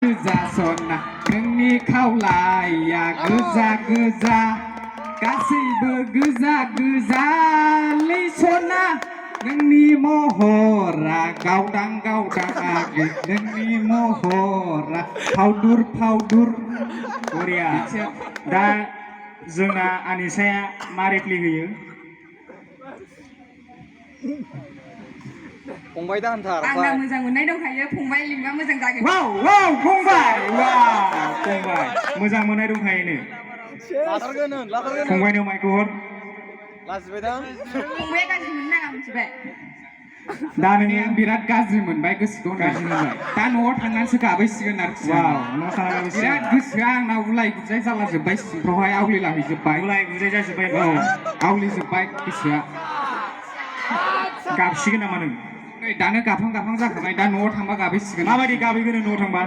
गोजा सना नोंनि खावलाया गोजा गोजा गासैबो गोजा गोजालै सना नोंनि महरा गावदां गावदां आगै नोंनि महरा फावदुर फावदुर बरिया दा जोंना आनिसाया मा रेप्लि होयो फंबाय दाहोनथार आंना मोजां मोननाय दंखायो फंबाय लिंबा मोजां जागोन वाव वाव फंबाय वाव फंबाय मोजां मोननाय दंखायोनो लाथारगोन फंबायनियाव माइखौ हर लाजिबायदां फंबाया गाज्रि मोननो नाङा मिथिबाय दा नोङो आं बिराद गाज्रि मोनबाय गोसोखौ गाज्रि मोनबाय दा न'आव थांनानैसो गाबैसिगोन आरोखि वाव न' खालामनानै बिराद गोसोआ आंना उलाय गुजाय जालाजोब्बाय सिंफ्रावहाय आवलिलाहैजोब्बाय गुलाय गुजाय जाजोब्बाय औ आवलिजोब्बाय गोसोआ गाबसिगोन नामा नों नै दानो गाबहां गाबहां जाखाबाय दा न'आव थांबा गाबैसिगोन माबायदि गाबैगोन न'आव थांबा